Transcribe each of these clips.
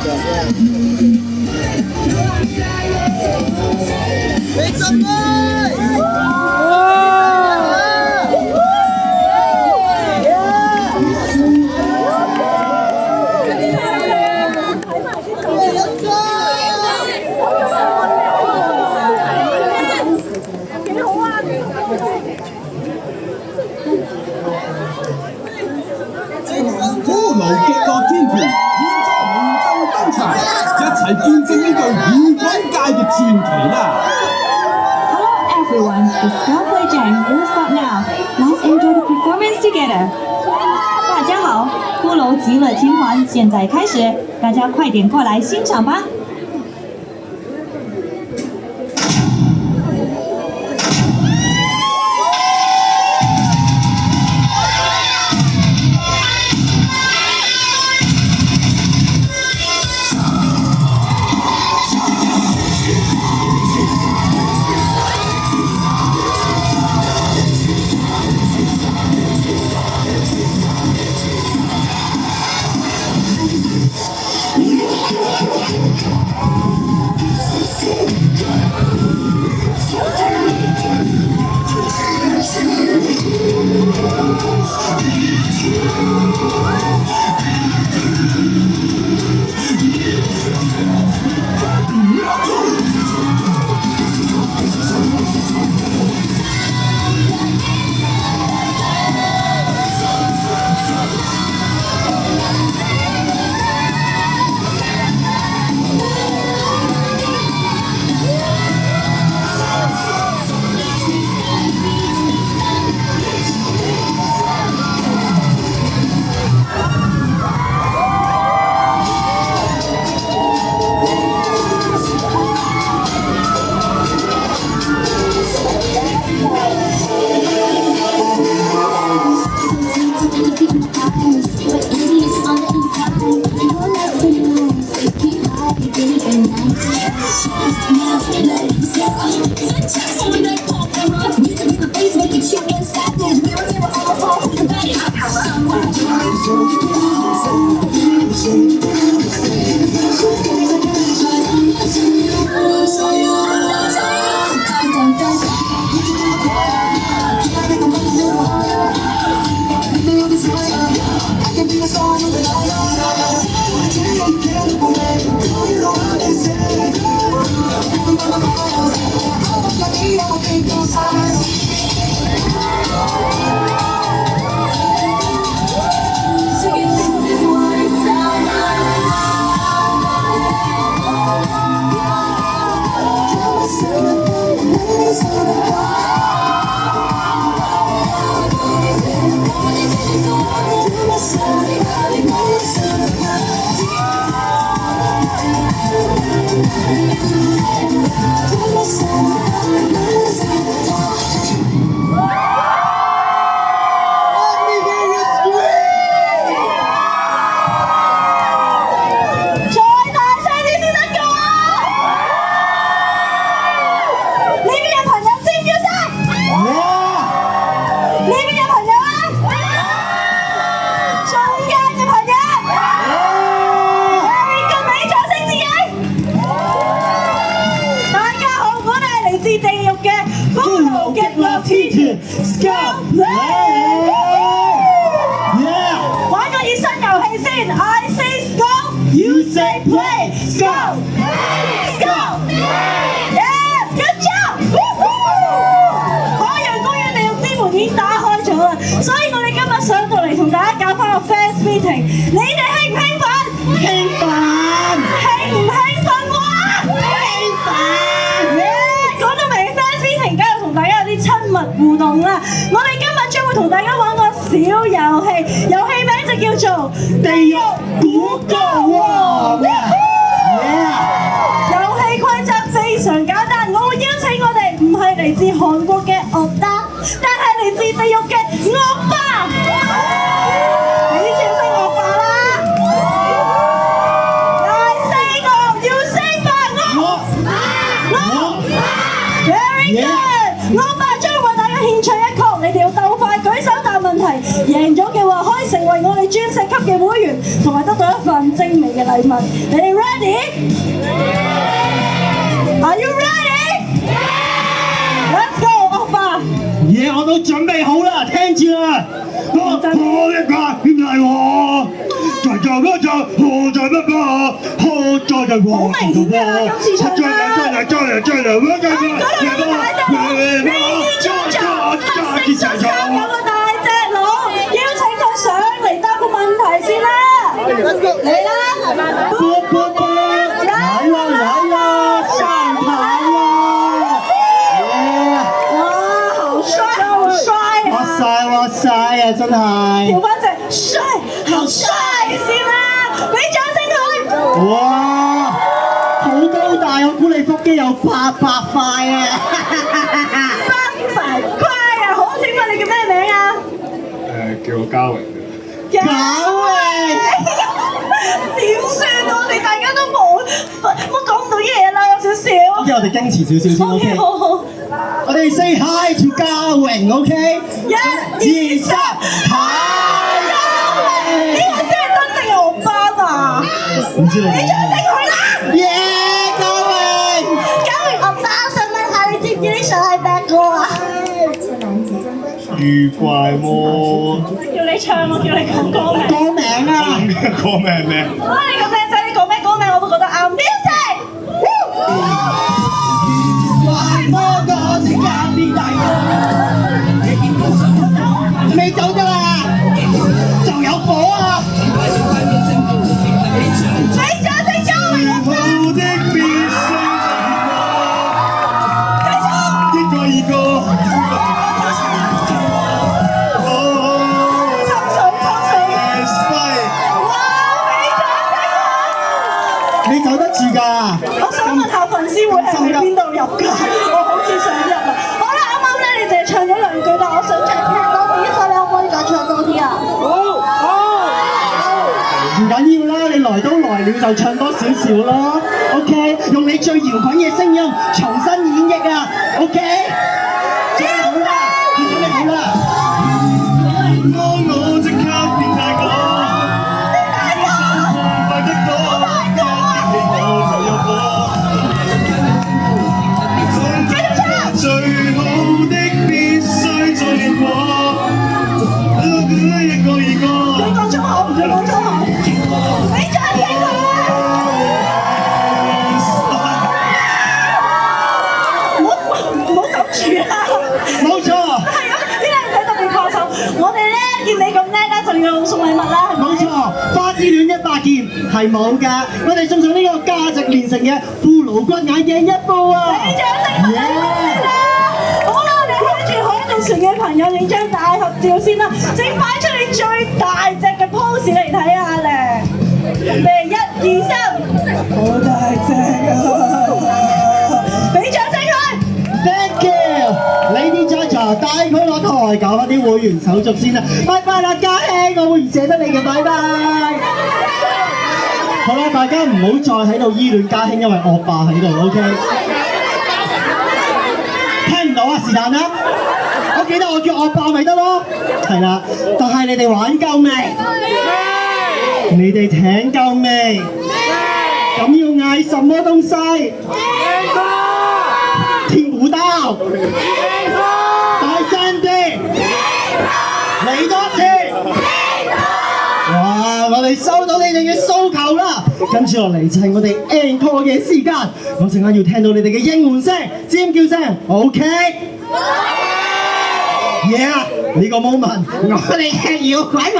Make some noise!科羅極樂天團現在隆重登場，一齊見證呢對搖滾界嘅傳奇啦！Hello everyone, the Skyplay Jam will start now. Let's enjoy the performance together. 大家好，骷髅极樂天團現在開始，大家快點過來欣賞吧！玩個熱身遊戲先 ，I say stop, you say play, stop, stop, yes, good job！ 海洋公園地獄之門已經打開咗啦，所以我哋今日上到嚟同大家搞翻個 fans meeting， 你哋興唔興奮？興奮！興唔興奮哇？興奮！講到明 fans meeting， 梗係同大家有啲親密互動啦。我哋今日將會同大家玩個小遊戲，遊戲名就叫做地獄估歌王。遊戲規則非常簡單，我會邀請我哋唔係嚟自韓國嘅歐巴，但係嚟自地獄嘅惡霸。你轉聲惡霸啦 ！I say go, you say 惡，Very good， 惡霸將為大家獻唱一曲，你哋要鬥快舉手答問題，贏咗嘅話可以成為我哋鑽石級嘅會員。完，同埋得到一份精美嘅禮物。你哋 ready？Are you ready？Let's go， 惡霸！嘢我都準備好啦，聽住啦。我一個點嚟喎？在做乜做？我在乜乜？我在嘅喎。好明顯㗎啦，今次唱啦。嚟啦！波波波！來啦上台啦！哇，好帥好帥啊！哇塞啊，真係！調翻隻帥，好帥先啦！俾掌聲佢！哇，好高大，我估你腹肌有800塊啊！800塊啊！好，請問你叫咩名啊？叫我嘉榮。嘉榮，點算啊？我哋大家都冇講唔到嘢啦，有少少。我哋矜持少少先 ，OK？ 好好。我哋 say hi to 嘉榮 ，OK？ 1、2、3，嗨！呢個先係真正嘅歐巴嘛？唔知你。俾掌聲佢啦！耶，嘉榮！嘉榮歐巴，我想問下你知唔知呢首係咩歌啊？遇怪魔。叫你唱，我叫你講歌名。歌名啊！歌名咩？哇！你咁靚仔，你講咩歌名我都覺得啱。Music！未走㗎啦，就有火啊！俾掌聲嘉榮歐巴！一個二個。你走得住㗎？我想問下粉絲會係喺邊度入㗎？我好似想入啊！好啦，啱啱咧你淨係唱咗2句，但我想再聽多啲，所以你可唔可以再唱多啲啊？唔緊要啦，你來都來了就唱多少少咯 ，OK？ 用你最搖滾嘅聲音重新演繹啊 ，OK？ 準備好啦，準備好啦！我即刻變大個。最好的必須再練過，一個二個。唔準講粗口，唔準講粗口。俾掌聲佢！唔好走住啊！冇錯，係啊，啲靚仔特別怕醜。我哋咧見你咁叻咧，就要送禮物啦，係咪？冇錯，花之戀100件係冇㗎，我哋送上呢個價值連城嘅骷髏骨眼鏡1副啊！俾掌聲佢啦！好啦，我哋跟住海盜船嘅朋友影張大合照先啦，請擺出你最大隻嘅 pose 嚟睇下咧。準備1、2、3，好大隻啊！俾掌聲佢！ Thank you，Lady Chacha 帶佢落台搞翻啲會員手續先啦，拜拜啦嘉慶，我會唔捨得你嘅，拜拜。好啦，大家唔好再喺度依戀嘉慶，因為惡霸喺度 ，OK？ 聽唔到啊，是但啦。我記得我叫惡霸咪得咯，係啦。但係你哋玩夠未？你哋聽夠未？咁要嗌什麼東西？天鼓刀！大聲啲！嚟多次！哇！我哋收到你哋嘅訴求啦，跟住落嚟就係我哋 encore 嘅時間，我陣間要聽到你哋嘅應援聲、尖叫聲 ，OK？Yeah！ 呢個 moment， 我哋嘅搖滾雲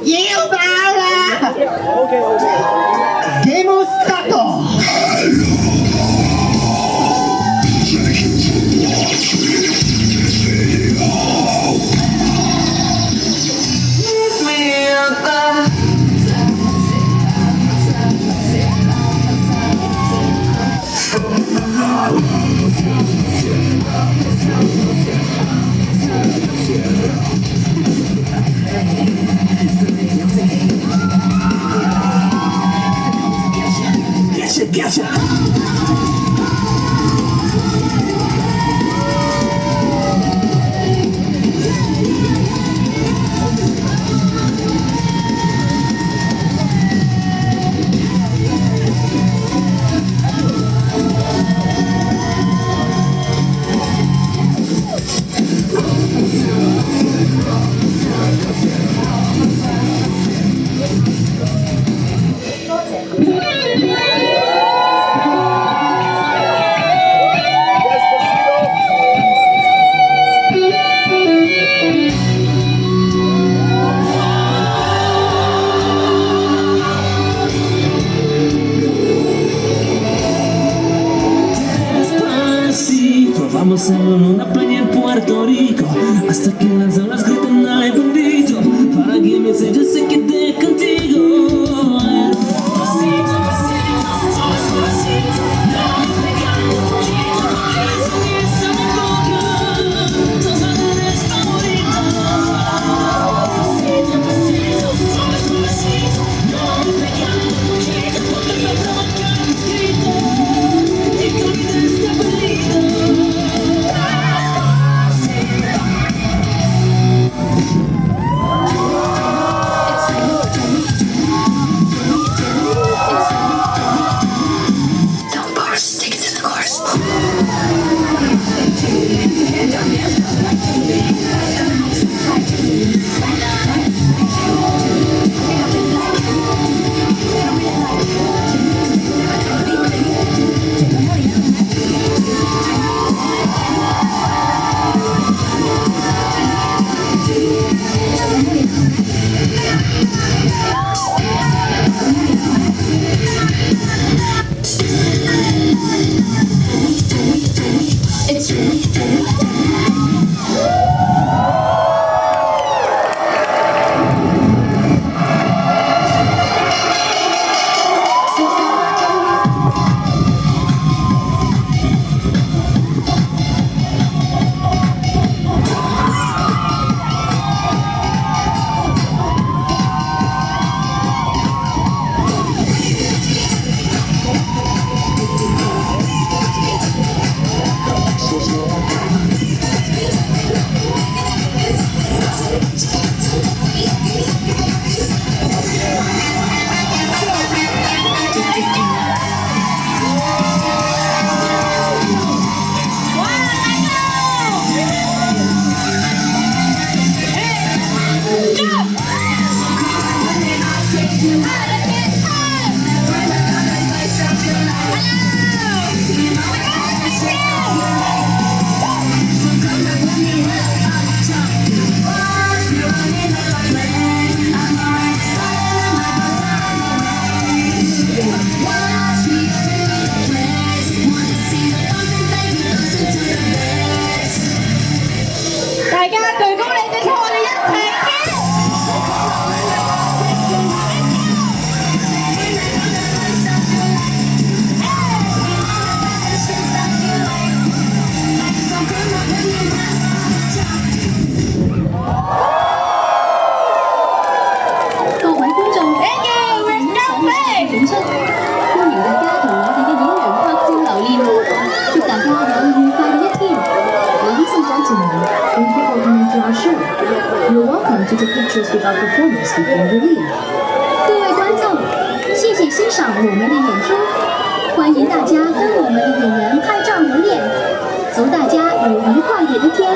要爆啦 ！Game start！ como hacerlo en una playa en Puerto Rico, hasta que las olas gritan ay bendito, para que me sé, yo sé que te contigo. Pasito, pasito, suavecito, no me cambio poquito, eso que se me toca, tus órdenes favoritos. Pasito, pasito, suavecito, no me cambio poquito, porque me toca escrito, y que olvides este peligro.大家舉高你隻手，我哋一齊跳！各位觀眾，Thank you, we're 上台 jumping！演出，歡迎大家同我哋嘅演員拍照留念，祝大家有愉快嘅一天。Ladies and gentlemen, thank you for coming to our show. You're welcome to take pictures with our performers before we leave. 各位觀眾，謝謝欣賞我們的演出，歡迎大家跟我們的演員拍照留念，祝大家有愉快的一天。